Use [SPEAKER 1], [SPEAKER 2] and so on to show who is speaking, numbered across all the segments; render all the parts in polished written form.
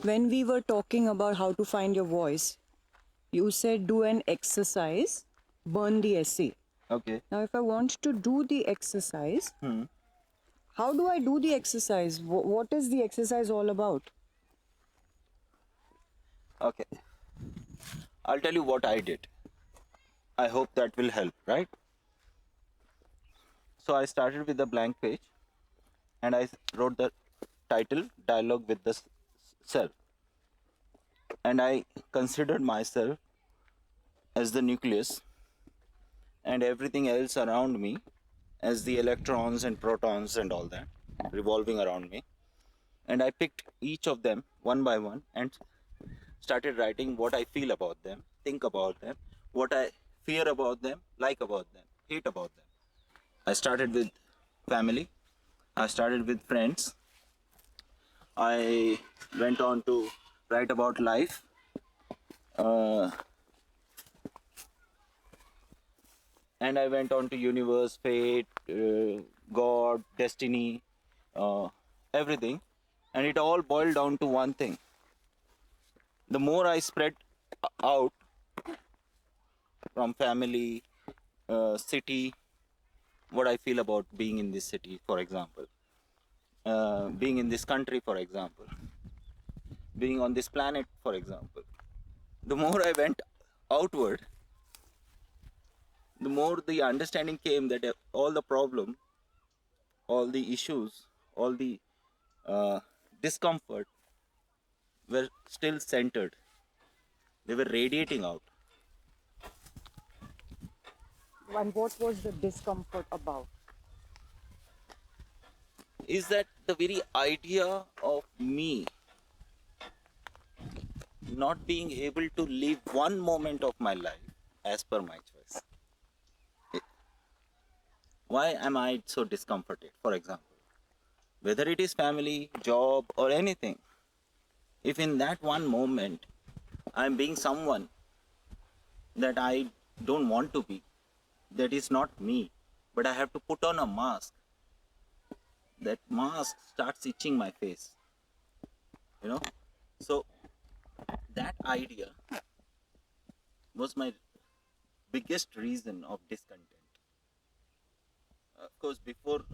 [SPEAKER 1] When we were talking about how to find your voice, you said do an exercise, burn the essay.
[SPEAKER 2] Okay.
[SPEAKER 1] Now, if I want to do the exercise, how do I do the exercise? What is the exercise all about?
[SPEAKER 2] Okay. I'll tell you what I did. I hope that will help, right? So I started with a blank page and I wrote the title Dialogue with the Self. And I considered myself as the nucleus and everything else around me as the electrons and protons and all that revolving around me. And I picked each of them one by one and started writing what I feel about them, think about them, what I fear about them, like about them, hate about them. I started with family, I started with friends, I went on to write about life, uh, and I went on to universe, fate, God, destiny, everything, and it all boiled down to one thing. The more I spread out from family, city, what I feel about being in this city, for example, being in this country, for example, being on this planet, for example. The more I went outward, the more the understanding came that all the problem, all the issues, all the uh, discomfort were still centered. They were radiating out.
[SPEAKER 1] And what was the discomfort about?
[SPEAKER 2] Is that the very idea of me not being able to live one moment of my life as per my choice? Why am I so discomforted, for example? Whether it is family, job, or anything, if in that one moment I'm being someone that I don't want to be, that is not me, but I have to put on a mask, that mask starts itching my face, you know. So that idea was my biggest reason of discontent. Of course, before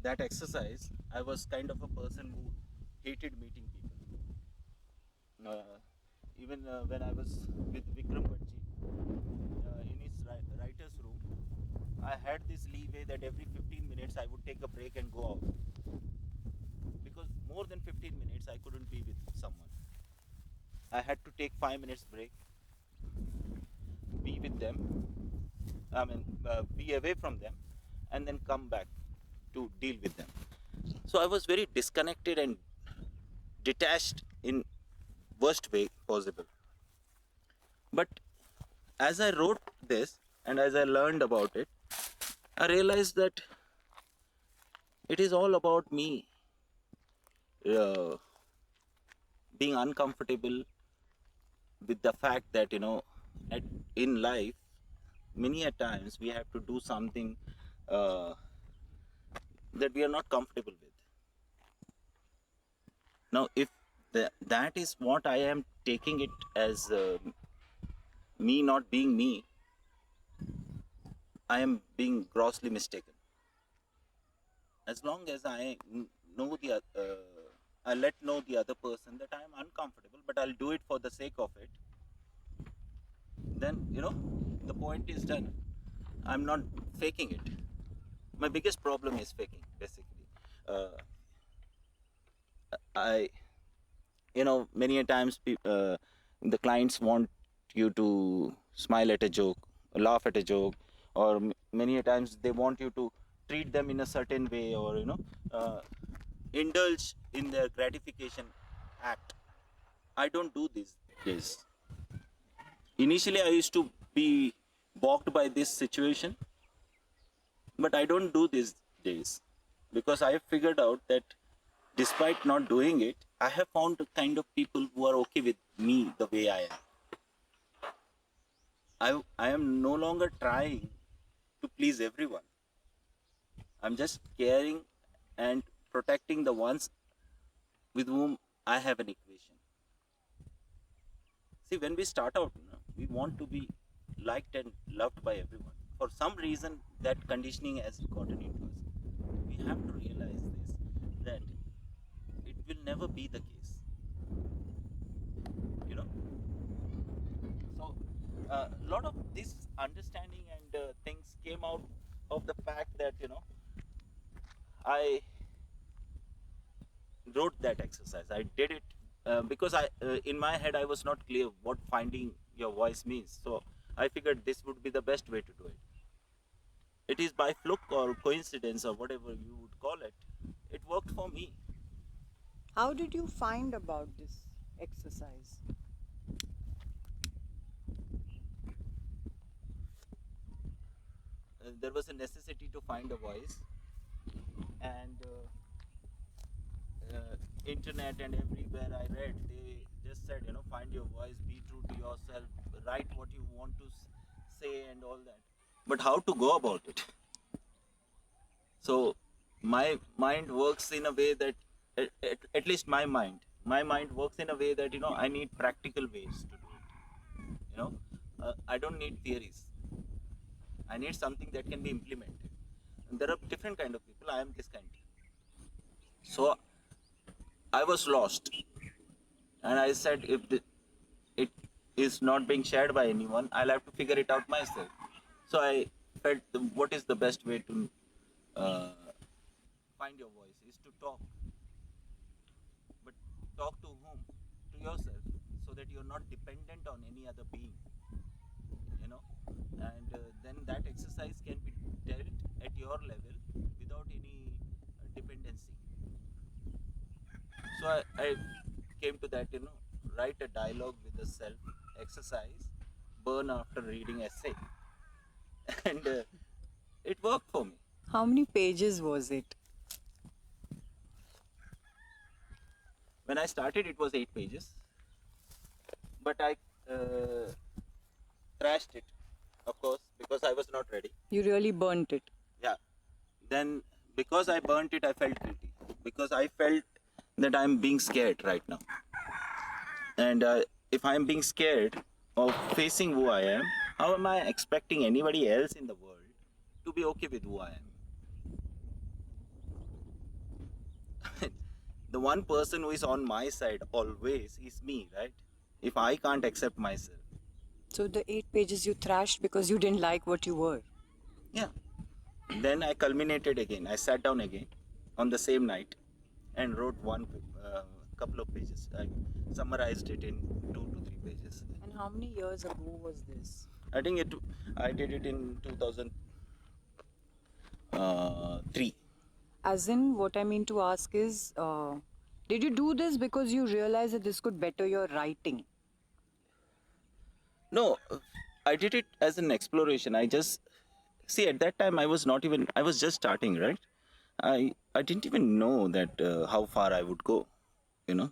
[SPEAKER 2] that exercise, I was kind of a person who hated meeting people. Even when I was with Vikram Bhatji in his writer's room, I had this leeway that every 15 minutes I would take a break and go out. Because more than 15 minutes I couldn't be with someone. I had to take 5 minutes break, be with them, be away from them, and then come back to deal with them. So I was very disconnected and detached in worst way possible. But as I wrote this and as I learned about it, I realized that it is all about me uh, being uncomfortable with the fact that in life many a times we have to do something uh, that we are not comfortable with. Now if that is what I am taking it as me not being me, I am being grossly mistaken. As long as know the I let know the other person that I am uncomfortable, but I'll do it for the sake of it, then the point is done. I'm not faking it. My biggest problem is faking, basically. uh, I many a times the clients want you to smile at a joke, laugh at a joke, or many a times they want you to treat them in a certain way, or uh, indulge in their gratification act. I don't do these days. Initially I used to be balked by this situation, but I don't do these days because I have figured out that despite not doing it, I have found the kind of people who are okay with me the way I am. I am no longer trying to please everyone. I'm just caring and protecting the ones with whom I have an equation. See, when we start out, we want to be liked and loved by everyone. For some reason, that conditioning has gotten into us. We have to realize this, that it will never be the case. You know, so a lot of this understanding and things came out of the fact that I wrote that exercise. I did it because in my head, I was not clear what finding your voice means. So I figured this would be the best way to do it. It is by fluke or coincidence or whatever you would call it. It worked for me.
[SPEAKER 1] How did you find about this exercise?
[SPEAKER 2] There was a necessity to find a voice, and internet and everywhere I read, they just said, find your voice, be true to yourself, write what you want to say, and all that. But how to go about it? So my mind works in a way that, at least my mind works in a way that I need practical ways to do it. I don't need theories. I need something that can be implemented. And there are different kind of people. I am this kind. So I was lost, and I said, if it is not being shared by anyone, I'll have to figure it out myself. So I felt what is the best way to uh, find your voice is to talk, but talk to whom? To yourself, so that you're not dependent on any other being. You know, and then that exercise can be dealt at your level without any dependency. So I came to that, write a dialogue with the self, exercise, burn after reading essay, and it worked for me.
[SPEAKER 1] How many pages was it?
[SPEAKER 2] When I started, it was 8 pages, but I trashed it, of course, because I was not ready.
[SPEAKER 1] You really burnt it.
[SPEAKER 2] Yeah. Then, because I burnt it, I felt guilty, because I felt that I'm being scared right now. And if I'm being scared of facing who I am, how am I expecting anybody else in the world to be okay with who I am? The one person who is on my side always is me, right? If I can't accept myself,
[SPEAKER 1] So the 8 pages you thrashed because you didn't like what you were.
[SPEAKER 2] yeah. Then I culminated again. I sat down again on the same night and wrote one couple of pages. I summarized it in 2 to 3 pages.
[SPEAKER 1] And how many years ago was this?
[SPEAKER 2] I think I did it in 2003.
[SPEAKER 1] As in, what I mean to ask is, did you do this because you realized that this could better your writing?
[SPEAKER 2] No, I did it as an exploration. I just see at that time I was just starting, right? I didn't even know that how far I would go, you know.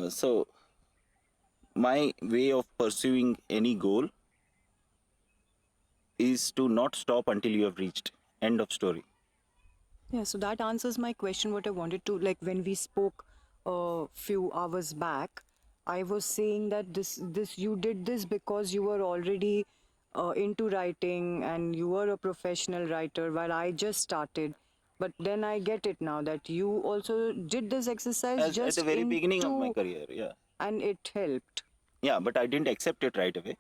[SPEAKER 2] So my way of pursuing any goal is to not stop until you have reached end of story.
[SPEAKER 1] Yeah, so that answers my question. What I wanted to, like, when we spoke a few hours back, I was saying that this you did this because you were already into writing and you were a professional writer while I just started. But then I get it now that you also did this exercise
[SPEAKER 2] As at the
[SPEAKER 1] just
[SPEAKER 2] very beginning of my
[SPEAKER 1] into,
[SPEAKER 2] career, yeah.
[SPEAKER 1] and it helped.
[SPEAKER 2] Yeah, but I didn't accept it right away.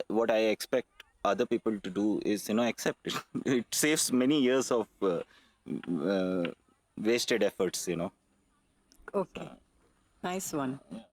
[SPEAKER 2] What I expect other people to do is accept it. It saves many years of wasted efforts.
[SPEAKER 1] Okay, nice one.
[SPEAKER 2] Yeah.